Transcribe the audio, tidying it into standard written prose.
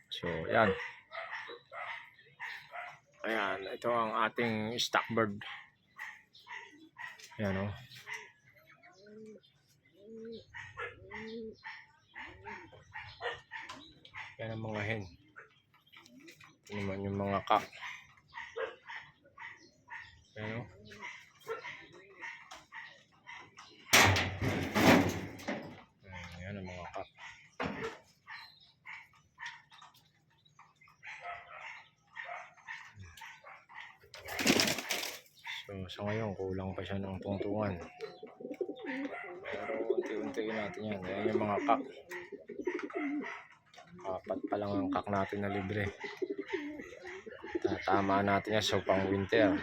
So, yan. Ayan, ito ang ating stock bird. Ayan, oh. Yan ang mga hen. Ito naman yung mga cock. Ayan, oh. Ayan ang mga cock. So, sa ngayon, kulang pa siya ng tungtungan. Pero unti-unti natin yan. Ayan yung mga cock. Apat pa lang ang cock natin na libre. Tatamaan natin yan so pang winter.